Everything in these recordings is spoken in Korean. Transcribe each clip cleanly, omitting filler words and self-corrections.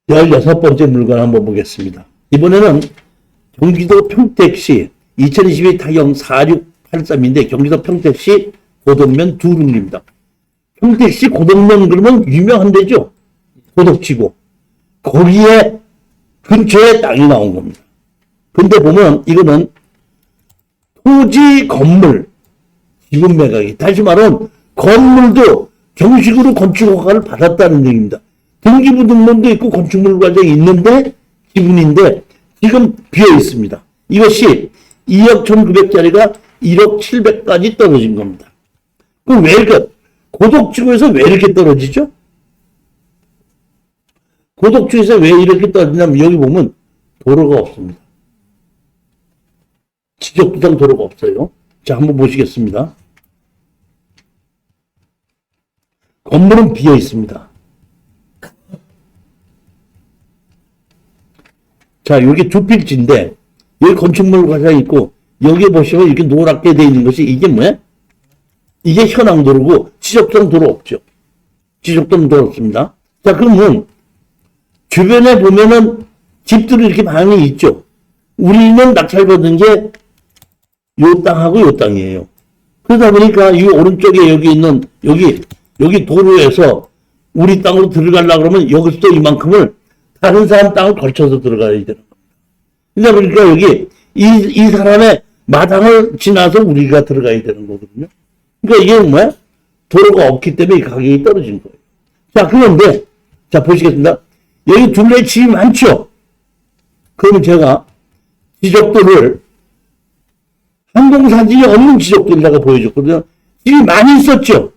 16번째 물건 한번 보겠습니다. 이번에는 경기도 평택시 2022 타경 4683인데 경기도 평택시 고덕면 두릉입니다. 평택시 고덕면 그러면 유명한 데죠. 고덕지구. 거기에 근처에 땅이 나온 겁니다. 근데 보면 이거는 토지 건물 지분 매각이, 다시 말하면 건물도 정식으로 건축 허가를 받았다는 얘기입니다. 등기부 등본도 있고 건축물 과정이 있는데 지분인데 지금 비어 있습니다. 이것이 2억 1,900짜리가 1억 700까지 떨어진 겁니다. 그럼 왜 이렇게 고덕지구에서 왜 이렇게 떨어지죠? 고덕지구에서 왜 이렇게 떨어지냐면 여기 보면 도로가 없습니다. 지적부상 도로가 없어요. 자, 한번 보시겠습니다. 건물은 비어 있습니다. 자, 여기 두 필지인데 여기 건축물 과장이 있고 여기 보시면 이렇게 노랗게 되어 있는 것이 이게 뭐야? 이게 현황 도로고 지적도는 도로 없죠. 지적도는 도로 없습니다. 자, 그러면 주변에 보면은 집들이 이렇게 많이 있죠. 우리는 낙찰받은 게 요 땅하고 요 땅이에요. 그러다 보니까 이 오른쪽에 여기 있는 여기 도로에서 우리 땅으로 들어가려고 그러면 여기서도 이만큼을 다른 사람 땅을 걸쳐서 들어가야 되는 겁니다. 그러니까 여기 이 사람의 마당을 지나서 우리가 들어가야 되는 거거든요. 그러니까 이게 뭐야? 도로가 없기 때문에 이 가격이 떨어진 거예요. 자, 그런데 자 보시겠습니다. 여기 둘레 집이 많죠? 그러면 제가 지적도를 항공사진이 없는 지적도에다가 보여줬거든요. 집이 많이 있었죠?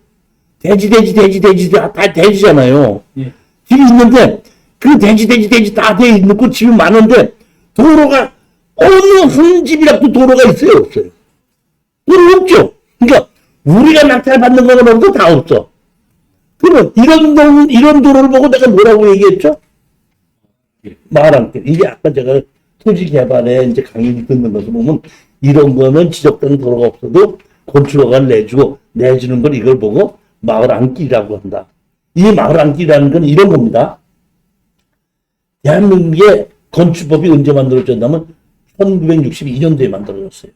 대지 다 대지잖아요. 예. 집이 있는데 그 대지 다 돼 있고 집이 많은데 도로가 어느 한 집이라도 도로가 있어요, 없어요? 도로 없죠. 그러니까 우리가 낙찰 받는 거는 없어, 다 없어. 그러면 이런 도로를 보고 내가 뭐라고 얘기했죠? 마을항길. 이게 아까 제가 토지 개발에 이제 강의를 듣는 것을 보면 이런 거는 지적된 도로가 없어도 건축허가를 내주는 걸 이걸 보고 마을항길이라고 한다. 이 마을항길이라는 건 이런 겁니다. 대한민국의 건축법이 언제 만들어졌냐면 1962년도에 만들어졌어요.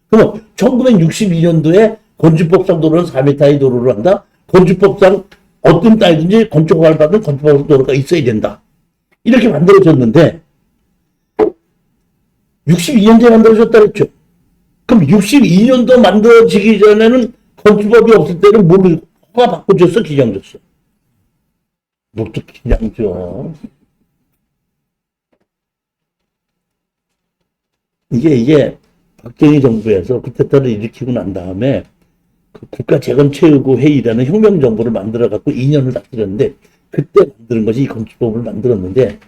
그럼 1962년도에 건축법상 도로는 4m의 도로를 한다. 건축법상 어떤 땅이든지 건축허가를 받은 건축법 도로가 있어야 된다. 이렇게 만들어졌는데 62년도에 만들어졌다 그랬죠. 그럼 62년도 만들어지기 전에는 건축법이 없을 때는 뭘 허가 받고 줬어, 기장 줬어? 뭐또 기장 줘? 이게 박정희 정부에서 쿠데타를 일으키고 난 다음에 그 국가재건최고 회의라는 혁명정부를 만들어 갖고 2년을 다스렸는데 그때 만드는 것이 이 건축법을 만들었는데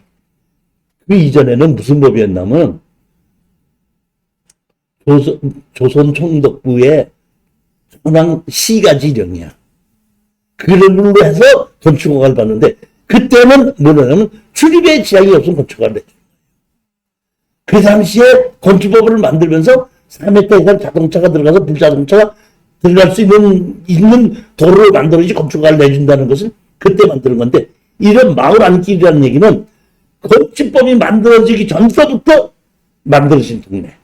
그 이전에는 무슨 법이었냐면 조선 총독부의 현황 시가지령이야. 그걸로 해서 건축허가를 받는데 그때는 뭐냐면 출입에 지장이 없으면 건축허가를 내줘. 그 당시에 건축법을 만들면서 4m 이상 자동차가 들어가서 불자동차가 들어갈 수 있는 도로를 만들어야지 건축허가를 내준다는 것을 그때 만드는 건데 이런 마을안길이라는 얘기는 건축법이 만들어지기 전서부터 만들어진 동네.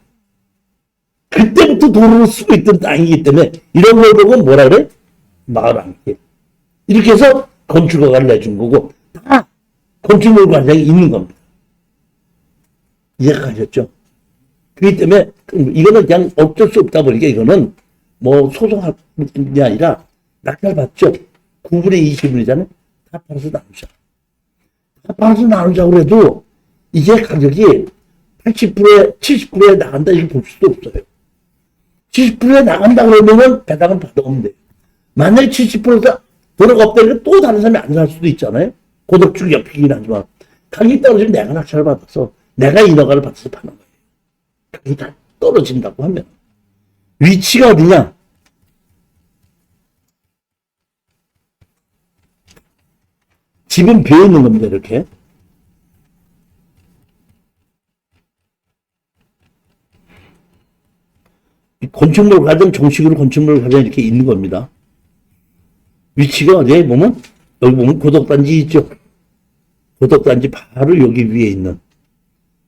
그때부터 도로를 쓰고 있던 땅이기 때문에 이런 걸 보고 뭐라 그래? 마을안길. 이렇게 해서 건축허가를 내준 거고 다 건축물 과정이 있는 겁니다. 이해가 가셨죠? 그렇기 때문에 이거는 그냥 어쩔 수 없다 보니까 이거는 뭐 소송할 게 아니라 낙찰 받죠? 9분의 20분이잖아요? 다 팔아서 나누자. 다 팔아서 나누자고 해도 이게 가격이 80%에 70%에 나간다 이렇게 볼 수도 없어요. 70%에 나간다 그러면은 배당은 받아오면 돼요. 만약에 70%가 도로가 없다니까 또 다른 사람이 안 살 수도 있잖아요. 고덕지구 옆이긴 하지만 가격이 떨어지면 내가 낙찰을 받아서 내가 인허가를 받아서 파는 거예요. 가격이 다 떨어진다고 하면 위치가 어디냐? 집은 비어있는 겁니다. 이렇게. 건축물 과정, 정식으로 건축물 과정 이렇게 있는 겁니다. 위치가 어디에 보면, 여기 보면 고덕단지 있죠. 고덕단지 바로 여기 위에 있는,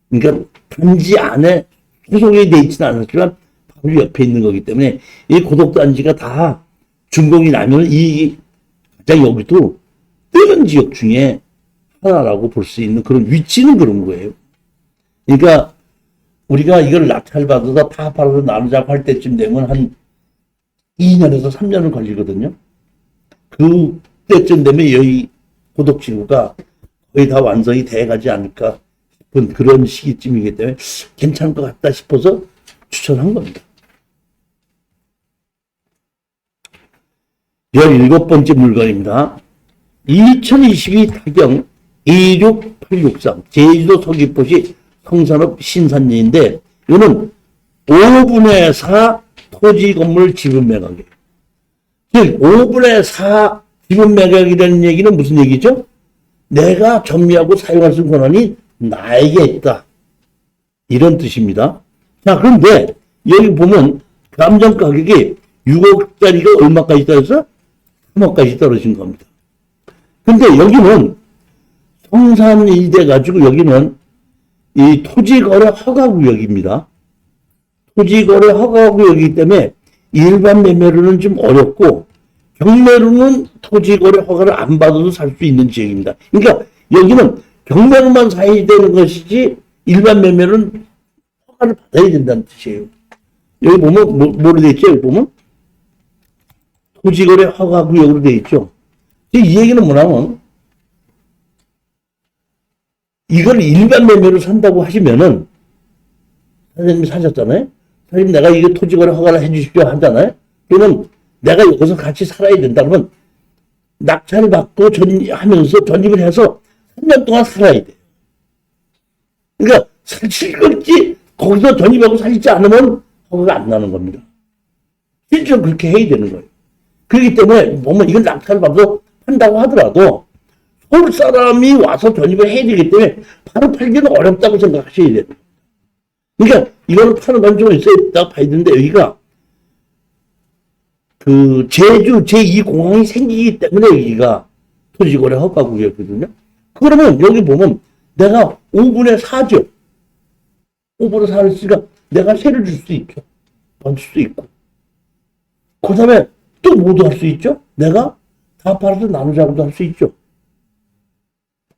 그러니까 단지 안에 소속이 돼 있지는 않았지만 바로 옆에 있는 거기 때문에 이 고덕단지가 다 준공이 나면 이 가장 여기도 뜨는 지역 중에 하나라고 볼 수 있는 그런 위치는 그런 거예요. 그러니까 우리가 이걸 낙찰받아서 파업하러 나누자고 할 때쯤 되면 한 2년에서 3년은 걸리거든요. 그때쯤 되면 여기 고덕지구가 거의 다 완성이 돼가지 않을까 싶은 그런 시기쯤이기 때문에 괜찮을 것 같다 싶어서 추천한 겁니다. 17번째 물건입니다. 2022 타경 26863 제주도 서귀포시 성산읍 신산리인데 이거는 5분의 4 토지 건물 지분 매각이에요. 즉 5분의 4 지분 매각이라는 얘기는 무슨 얘기죠? 내가 점유하고 사용할 수 있는 권한이 나에게 있다. 이런 뜻입니다. 자, 그런데 여기 보면 감정 가격이 6억짜리가 얼마까지 떨어졌어? 3억까지 떨어진 겁니다. 근데 여기는 성산이 돼가지고 여기는 이 토지거래 허가구역입니다. 토지거래 허가구역이기 때문에 일반 매매로는 좀 어렵고 경매로는 토지거래 허가를 안 받아도 살 수 있는 지역입니다. 그러니까 여기는 경매로만 사야 되는 것이지 일반 매매는 허가를 받아야 된다는 뜻이에요. 여기 보면 뭐로 돼 있죠? 여기 보면 토지거래 허가구역으로 돼 있죠. 이 얘기는 뭐냐면 이걸 일반 매매로 산다고 하시면은 선생님이 사셨잖아요. 선생님 내가 이거 토지거래 허가를 해주십시오 하잖아요. 그러면 내가 여기서 같이 살아야 된다 그러면 낙찰을 받고 하면서 전입을 해서 3년 동안 살아야 돼. 그러니까 실질지 거기서 전입하고 살지 않으면 허가가 안 나는 겁니다. 실제로 그렇게 해야 되는 거예요. 그렇기 때문에 보면 이걸 낙찰을 받아서 판다고 하더라도 서울 사람이 와서 전입을 해야 되기 때문에 바로 팔기는 어렵다고 생각하셔야 돼요. 그러니까 이거는 파는 건 좀 있어야 봐야 되는데 여기가 그 제주 제2공항이 생기기 때문에 여기가 토지거래 허가구역이거든요. 그러면 여기 보면 내가 5분의 4죠. 5분의 4를 쓰니까 내가 세를 줄 수 있죠. 받을 수 있고. 그 다음에 또 뭐도 할 수 있죠. 내가 다 팔아서 나누자고도 할 수 있죠.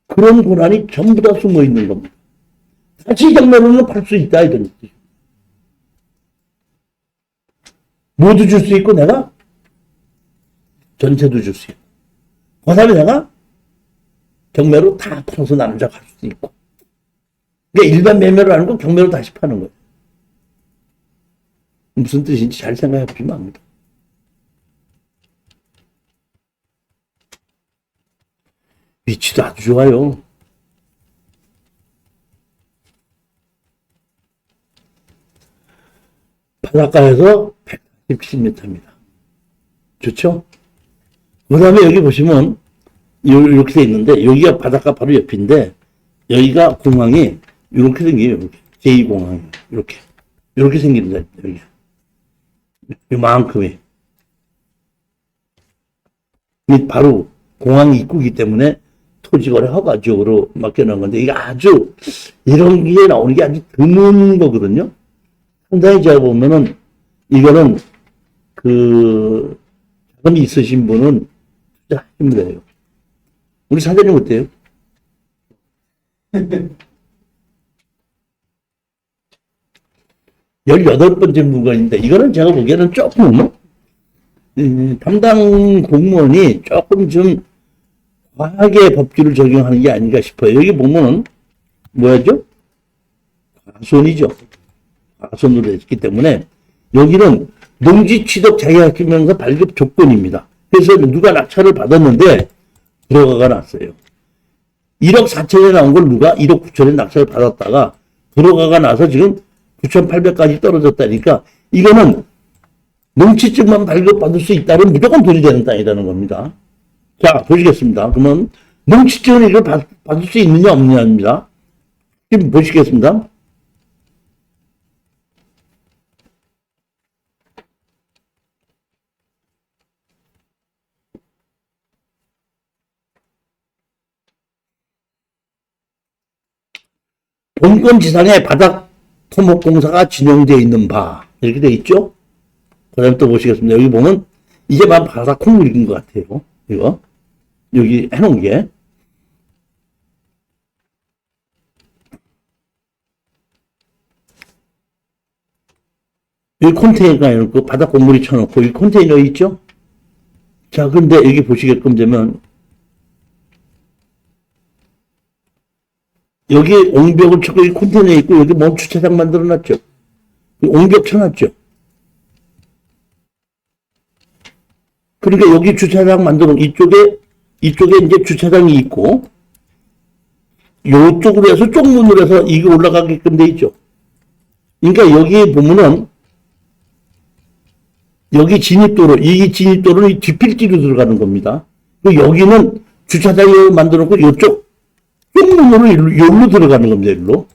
그런 권한이 전부 다 숨어 있는 겁니다. 다시 경매로는 팔 수 있다 이런 뜻이죠. 모두 줄 수 있고 내가 전체도 줄 수 있고 그 다음에 내가 경매로 다 팔아서 나누자고 할 수도 있고 그러니까 일반 매매로 하는 거 경매로 다시 파는 거예요. 무슨 뜻인지 잘 생각해 보시면 압니다. 위치도 아주 좋아요. 바닷가에서 117m입니다. 좋죠? 그 다음에 여기 보시면 이렇게 돼 있는데 여기가 바닷가 바로 옆인데 여기가 공항이 이렇게 생겨요. 이렇게. 제2공항이 이렇게 생긴다. 여기 이만큼이 바로 공항 입구이기 때문에 토지거래 허가 지역으로 맡겨놓은 건데 이게 아주 이런 게 나오는 게 아주 드문 거거든요. 상당히 제가 보면은 이거는 그 자금이 있으신 분은 투자하시면 돼요. 우리 사장님 어때요? 18번째 물건인데 이거는 제가 보기에는 조금 담당 공무원이 조금 좀 과하게 법규를 적용하는 게 아닌가 싶어요. 여기 보면은 뭐였죠? 과손이죠. 과손으로 했기 때문에 여기는 농지 취득 자격증명서 발급 조건입니다. 그래서 누가 낙찰을 받았는데 불허가가 났어요. 1억 4천에 나온 걸 누가 1억 9천에 낙찰을 받았다가 불허가가 나서 지금 9,800까지 떨어졌다니까 이거는 농지증만 발급받을 수 있다면 무조건 돈이 되는 땅이라는 겁니다. 자, 보시겠습니다. 그러면 농지증은 이걸 받을 수 있느냐 없느냐입니다. 지금 보시겠습니다. 본건 지상에 바닥 토목공사가 진행되어 있는 바 이렇게 되어 있죠. 그 다음에 또 보시겠습니다. 여기 보면 이게 바닥 콩물인 것 같아요. 이거 여기 해놓은 게 여기 컨테이너가 해놓고 바닥 콩물이 쳐놓고 이 컨테이너 있죠. 자, 근데 여기 보시게끔 되면 여기 옹벽을 쳐고 이 컨테이너에 있고 여기 뭔 주차장 만들어놨죠. 옹벽 쳐놨죠. 그러니까 여기 주차장 만들어 이쪽에 이제 주차장이 있고 요쪽으로 해서 쪽문으로 해서 이게 올라가게끔 돼 있죠. 그러니까 여기 보면은 여기 진입도로, 이 진입도로는 이 뒷필지로 들어가는 겁니다. 여기는 주차장을 만들어 놓고 이쪽 쪽문으로 여기로 들어가는 겁니다. 여기로.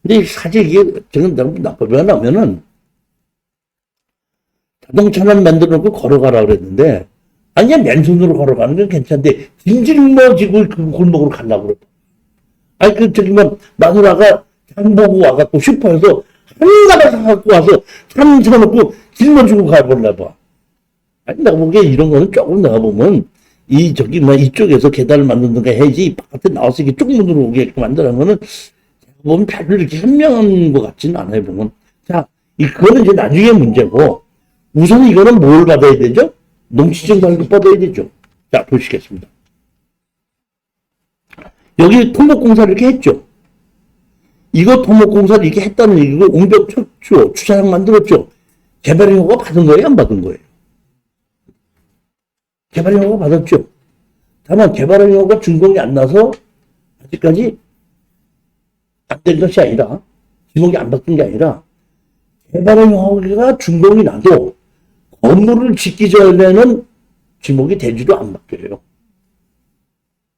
근데 사실 이게 저는 나쁘게 나면은 자동차만 만들어 놓고 걸어가라 그랬는데 아니야 맨손으로 걸어가는 건 괜찮은데 징징머지고 그 골목으로 가려고 그래. 아니 저기 마누라가 장 보고 와갖고 슈퍼에서 한가닥 사갖고 와서 참 집어넣고 짊어지고 가볼래 봐. 아니 내가 보기에 이런 거는 조금 내가 보면 이쪽에서 계단을 만든다가 해야지 바깥에 나와서 이렇게 쪽문으로 오게끔 만드는 거는 보면 별로 이렇게 현명한 것 같지는 않아요 보면. 자, 그거는 이제 나중에 문제고 우선 이거는 뭘 받아야 되죠? 농지증 발급 받아야 되죠. 자, 보시겠습니다. 여기 토목공사를 이렇게 했죠. 이거 토목공사를 이렇게 했다는 얘기고 옹벽 쳤죠. 주차장 만들었죠. 개발허가 받은 거예요? 안 받은 거예요? 개발허가 받았죠. 다만 개발허가 준공이 안 나서 아직까지 안 된 것이 아니라 준공이 안 바뀐 게 아니라 개발허가 준공이 나도 건물을 짓기 전에는 지목이 대지도 안 바뀌어요.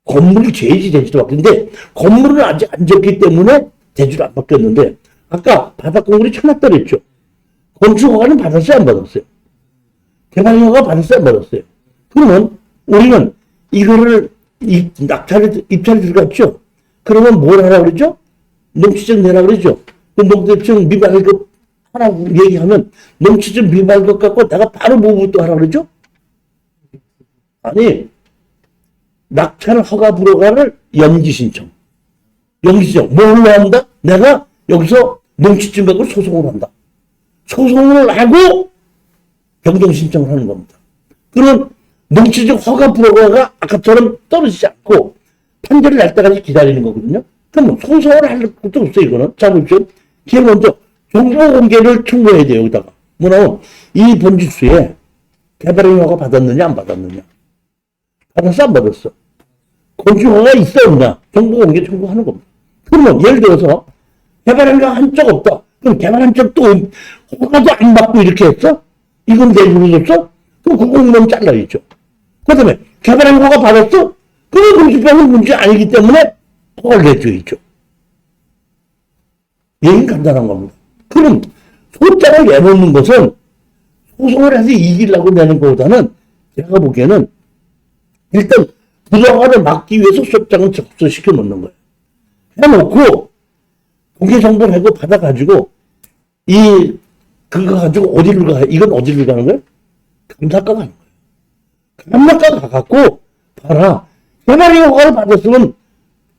건물이 돼야지 대지도 바뀌는데 건물은 아직 안 졌기 때문에 대지도 안 바뀌었는데 아까 바닥공물이 쳐놨다 그랬죠. 건축허가는 받았어요? 안 받았어요? 개발허가 받았어요? 안 받았어요? 그러면 우리는 이거를 입찰에 들어갔죠. 그러면 뭘 하라고 그러죠? 농지증 내라고 그러죠. 그 농지증 미발급 하라고 얘기하면 농지증 미발급 갖고 내가 바로 뭐부터 하라고 그러죠? 아니 낙찰 허가 불허가를 연기 신청. 뭘로 한다? 내가 여기서 농지증 갖고 소송을 한다. 소송을 하고 변경 신청을 하는 겁니다. 그럼 농지증 허가 불허가가 아까처럼 떨어지지 않고 판결을 날 때까지 기다리는 거거든요. 그럼 소송을 할 것도 없어요. 이거는. 자, 보십시오. 제일 먼저 정보 공개를 청구해야 돼요. 여기다가. 뭐냐면 이 번지수에 개발의 허가 받았느냐 안 받았느냐. 받았어 안 받았어. 건축허가 있어 없냐. 정보 공개 청구하는 겁니다. 그러면 예를 들어서 개발허가 한 적 없다. 그럼 개발한 적도 허가도 안 받고 이렇게 했어? 이건 내주줬어? 그럼 그 공무원 잘라야죠. 그 다음에 개발한 허가 받았어? 그건 공식적인 문제 아니기 때문에 허가를 내줘야죠. 얘는 간단한 겁니다. 그럼 소장을 내놓는 것은 소송을 해서 이기려고 내는 것보다는 제가 보기에는 일단 부정화를 막기 위해서 소장을 접수시켜 놓는 거예요. 해놓고 공개정보를 해고 받아가지고 그거 가지고 어디를 가? 이건 어디를 가는 거예요? 감사과 가는 거예요. 감사과 가갖고 봐라. 개발의 허가를 받았으면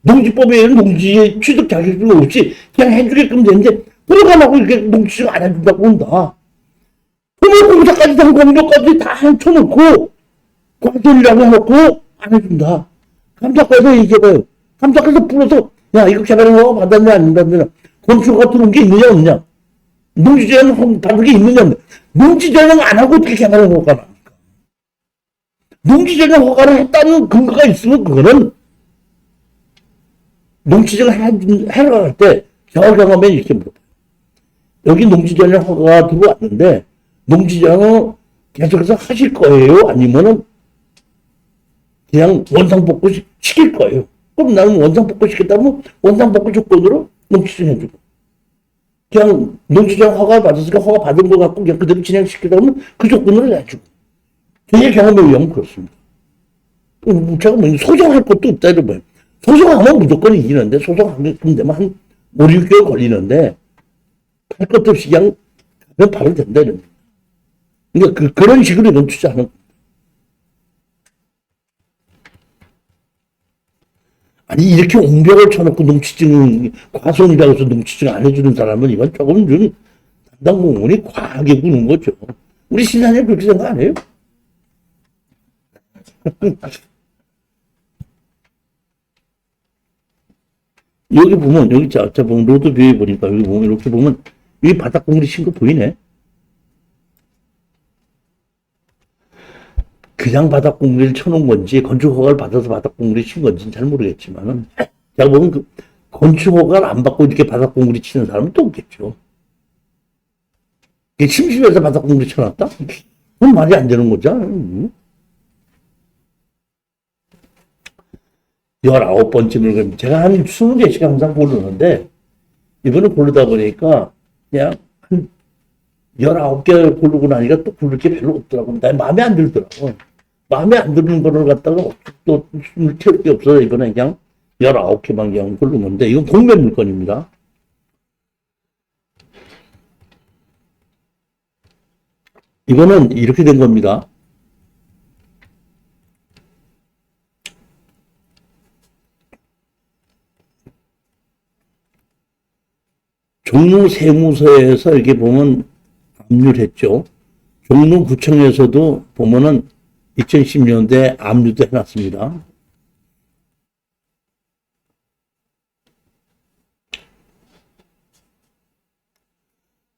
농지법에 의한 농지의 취득 자격증 없이 그냥 해주게끔 되는데 들어가라고 이렇게 농지증 안 해준다고 한다. 토목공사까지 다 공료까지 다 해쳐놓고 과실이라고 해놓고 안 해준다. 감사과에서 얘기해봐요. 감사과에서 불러서 야 이거 개발의 허가 받았냐 안 받았냐 건축허가 들어온 게 있느냐 없느냐 농지전형 받은 게 있느냐 없느냐 농지전형 안 하고 어떻게 개발의 허가가 나옵니까? 농지전형 허가를 했다는 근거가 있으면 그거는 농지전을 하러 갈 때 경험에 이렇게 물어봐요. 여기 농지전형 허가가 들어왔는데 농지전형 계속해서 하실 거예요? 아니면은 그냥 원상복구 시킬 거예요? 그럼 나는 원상복구 시켰다면 원상복구 조건으로 농지전 해주고 그냥 농지전 허가 받았으니까 허가 받은 거 갖고 그냥 그대로 진행시키려면 그 조건으로 내주고 제 경험에 의하면 그렇습니다. 제가 뭐 소송할 것도 없다 이러면 소송하면 무조건 이기는데 소송하게끔 되면 한 5, 6개월 걸리는데, 할 것도 없이 그냥 가면 바로 된다는 거예요. 그러니까 그런 식으로 이건 투자하는 거예요. 아니, 이렇게 옹벽을 쳐놓고 농취증, 과손이라고 해서 농취증 안 해주는 사람은 이건 조금 좀 담당공무원이 과하게 구는 거죠. 우리 신사님 그렇게 생각 안 해요? 여기 보면, 여기 자 보면, 로드뷰에 보니까, 여기 보면, 이렇게 보면, 여기 바닥 공물이 친 거 보이네? 그냥 바닥 공물을 쳐놓은 건지, 건축허가를 받아서 바닥 공물이 친 건지는 잘 모르겠지만은, 제가 보면 그, 건축허가를 안 받고 이렇게 바닥 공물이 치는 사람은 또 없겠죠. 심심해서 바닥 공물이 쳐놨다? 그건 말이 안 되는 거죠. 19번째 물건. 제가 한 20개씩 항상 고르는데, 이번에 고르다 보니까, 그냥 한 19개 고르고 나니까 또 고를 게 별로 없더라고. 나 마음에 안 들더라고. 마음에 안 드는 거를 갖다가 또 숨을 채울 게 없어서 이번에 그냥 19개만 그냥 고른 건데, 이건 공매 물건입니다. 이거는 이렇게 된 겁니다. 종로세무서에서 이렇게 보면 압류했죠. 종로구청에서도 보면은 2010년대 압류도 해놨습니다.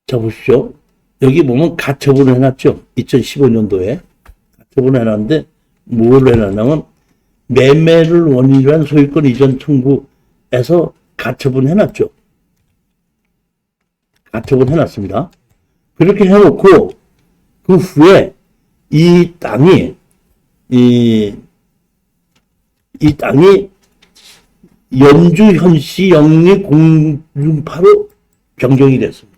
자, 보십시오. 여기 보면 가처분을 해놨죠. 2015년도에. 가처분을 해놨는데, 뭘 해놨냐면, 매매를 원인으로 한 소유권 이전 청구에서 가처분 해놨죠. 가처분 해놨습니다. 그렇게 해놓고, 그 후에, 이 땅이 연주현씨 영리공중파로 변경이 됐습니다.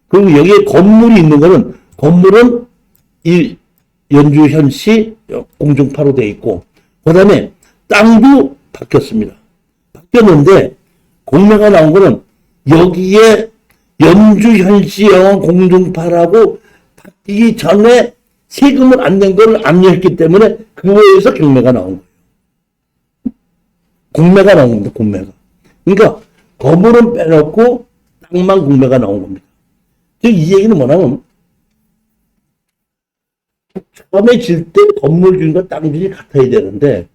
그리고 여기에 건물이 있는 거는, 건물은 이 연주현씨 공중파로 되어 있고, 그 다음에 땅도 바뀌었습니다. 바뀌었는데, 공매가 나온 거는 여기에 연주현씨 공중파라고 바뀌기 전에 세금을 안 낸 걸 압류했기 때문에 그거에서 경매가 나온 거예요. 공매가 나온 겁니다. 공매가. 그러니까 건물은 빼놓고 땅만 공매가 나온 겁니다. 즉 이 얘기는 뭐냐면 처음에 질 때 건물 주인과 땅 주인이 같아야 되는데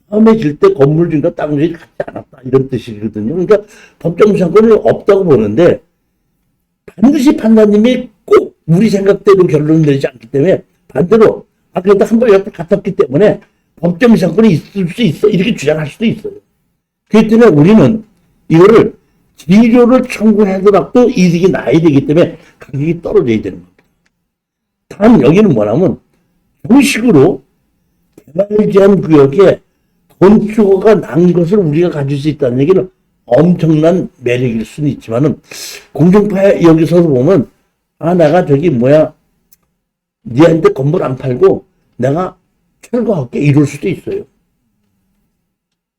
처음에 질 때 건물 주인과 땅 주인이 같지 않았다 이런 뜻이거든요. 그러니까 법정 상권이 없다고 보는데 반드시 판사님이 꼭 우리 생각대로 결론을 내리지 않기 때문에 반대로 그래도 한 번 이렇게 같았기 때문에 법정 상권이 있을 수 있어 이렇게 주장할 수도 있어요. 그렇기 때문에 우리는 이거를 지료를 청구하더라도 이득이 나야 되기 때문에 가격이 떨어져야 되는 겁니다. 다음 여기는 뭐냐면 정식으로 개발 제한 구역에 건축허가 난 것을 우리가 가질 수 있다는 얘기는 엄청난 매력일 수는 있지만은 공중파 여기서 보면 내가 저기 니한테 건물 안 팔고 내가 철거할게 이럴 수도 있어요.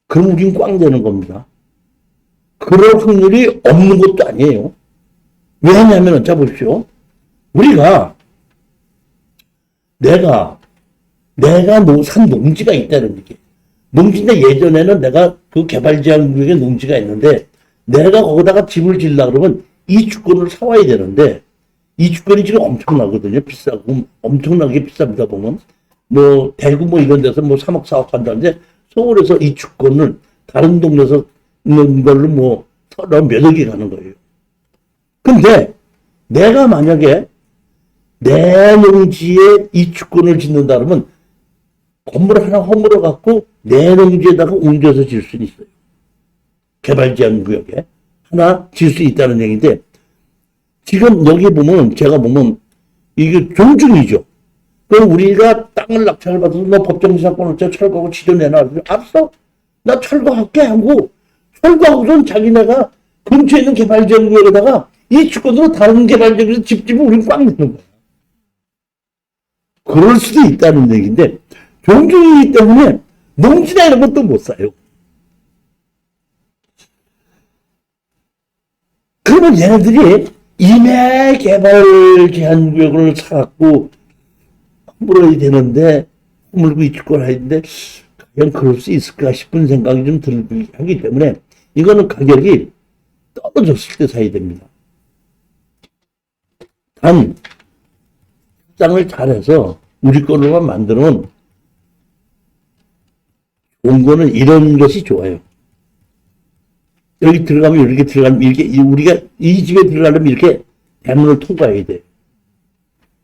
그럼 우린 꽝 되는 겁니다. 그럴 확률이 없는 것도 아니에요. 왜냐하면 자 보십시오. 우리가 내가 산 농지가 있다는 얘기. 농지인데 예전에는 내가 그 개발제한 구역에 농지가 있는데 내가 거기다가 집을 지으려고 그러면 이 주권을 사와야 되는데 이 주권이 지금 엄청나거든요. 비싸고 엄청나게 비쌉니다. 보면 대구 이런 데서 3억 4억 한다는데 서울에서 이 주권을 다른 동네에서 있는 걸로 서로 몇 억이 가는 거예요. 근데 내가 만약에 내 농지에 이 주권을 짓는다 그러면 건물 하나 허물어 갖고 내 농지에다가 옮겨서 질 수 있어요. 개발 제한 구역에 하나 질 수 있다는 얘기인데 지금 여기 보면 제가 보면 이게 종중이죠. 그럼 우리가 땅을 낙찰을 받아서 너 법정지상권을 철거하고 지도 내놔. 알았어? 나 철거할게 하고 철거하고선 자기네가 근처에 있는 개발 제한 구역에다가 이 주권으로 다른 개발 지역에서 집 지면 우리는 꽝 내는 거야. 그럴 수도 있다는 얘기인데 종중이기 때문에 농지나 이런 것도 못 사요. 그러면 얘네들이 임야 개발 제한 구역을 사갖고 물어야 되는데, 물고 이축을 하는데, 과연 그럴 수 있을까 싶은 생각이 좀 들기 하기 때문에, 이거는 가격이 떨어졌을 때 사야 됩니다. 단, 협상을 잘해서 우리 걸로만 만들면 좋은 거는 이런 것이 좋아요. 여기 들어가면 이렇게 들어가면 이렇게 우리가 이 집에 들어가려면 이렇게 대문을 통과해야 돼.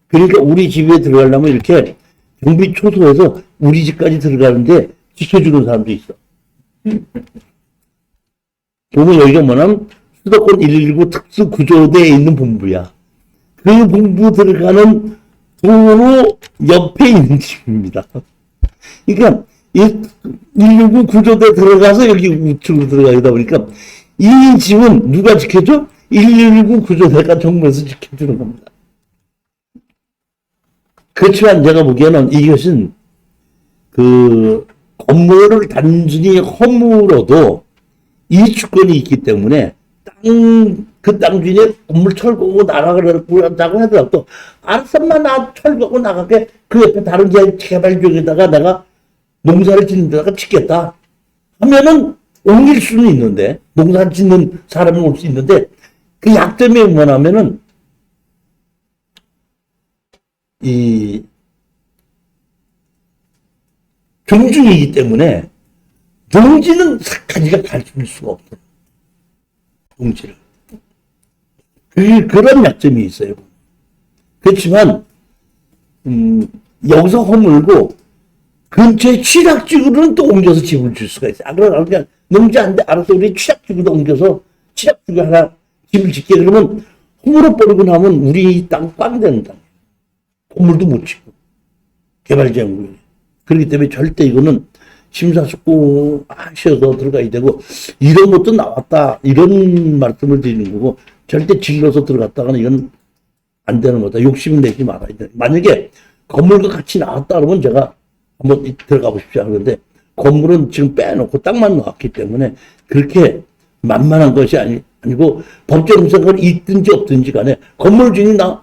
그러니까 우리 집에 들어가려면 이렇게 경비 초소에서 우리 집까지 들어가는데 지켜주는 사람도 있어. 보면 여기가 뭐냐면 수도권 119 특수구조대에 있는 본부야. 그 본부 들어가는 도로 옆에 있는 집입니다. 그러니까 이 119 구조대 들어가서 여기 우측으로 들어가다 보니까 이 집은 누가 지켜줘? 119 구조대가 정부에서 지켜주는 겁니다. 그렇지만 제가 보기에는 이것은 그 건물을 단순히 허물어도 이주권이 있기 때문에 그 땅 주인이 건물 철거하고 나가라고 하더라도 알았으면 나 철거하고 나가게 그 옆에 다른 개발 지역에다가 내가 농사를 짓는 데다가 짓겠다 하면은 옮길 수는 있는데, 농사를 짓는 사람은 올 수 있는데, 그 약점이 뭐냐면은 이 종중이기 때문에 농지는 가지가 가질 수가 없어요. 농지를. 그런 약점이 있어요. 그렇지만 여기서 허물고 근처에 취락지구로는 또 옮겨서 집을 줄 수가 있어요. 그러니까 농지 안 돼. 알아서 우리 취락지구도 옮겨서 취락지구 하나 집을 짓게. 그러면 허물어 버리고 나면 우리 땅 꽝 되는 땅. 건물도 못 짓고 개발지역구역이. 그렇기 때문에 절대 이거는 심사숙고하셔서 들어가야 되고, 이런 것도 나왔다 이런 말씀을 드리는 거고, 절대 질러서 들어갔다가는 이건 안 되는 거다. 욕심 내지 말아야 돼. 만약에 건물과 같이 나왔다 그러면 제가 한번 들어가 보십시오 하는데, 건물은 지금 빼놓고 땅만 나왔기 때문에 그렇게 만만한 것이 아니고 법적 생각은 있든지 없든지 간에 건물 주인이 나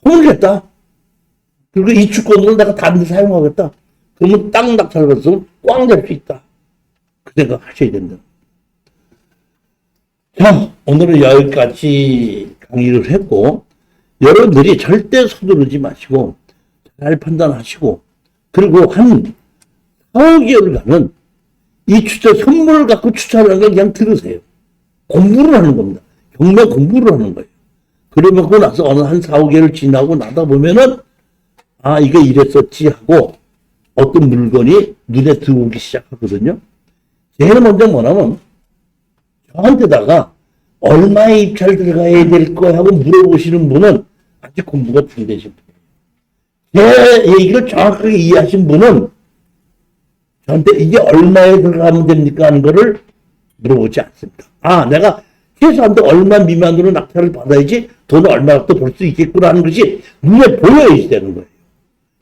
허물겠다. 그리고 이 주권으로 내가 다른 데 사용하겠다. 그러면 땅 낙찰받아서 꽝 될 수 있다. 그 생각 하셔야 된다. 자, 오늘은 여기까지 강의를 했고, 여러분들이 절대 서두르지 마시고 잘 판단하시고, 그리고 한 4, 5개월간은 이 선물을 갖고 추천하는 걸 그냥 들으세요. 공부를 하는 겁니다. 경매 공부를 하는 거예요. 그러고 나서 어느 한 4, 5개월 지나고 나다 보면은, 아, 이거 이랬었지 하고 어떤 물건이 눈에 들어오기 시작하거든요. 제일 먼저 뭐냐면, 저한테다가 얼마에 입찰 들어가야 될 거야 하고 물어보시는 분은 아직 공부가 덜 되신 분이에요. 제 얘기를 정확하게 이해하신 분은 저한테 이게 얼마에 들어가면 됩니까 하는 거를 물어보지 않습니다. 아, 내가 최소한도 얼마 미만으로 낙찰을 받아야지 돈을 얼마라도 벌 수 있겠구나 하는 것이 눈에 보여야 되는 거예요.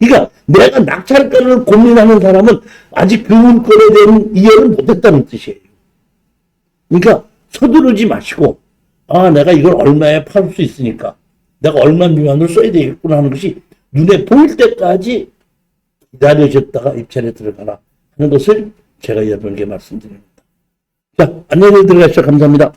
그러니까 내가 낙찰가를 고민하는 사람은 아직 그 물건에 대한 이해를 못했다는 뜻이에요. 그러니까 서두르지 마시고, 아, 내가 이걸 얼마에 팔 수 있으니까 내가 얼마 미만으로 써야 되겠구나 하는 것이 눈에 보일 때까지 기다려줬다가 입찰에 들어가라 하는 것을 제가 여러분께 말씀드립니다. 자, 안녕히 들어가시죠. 감사합니다.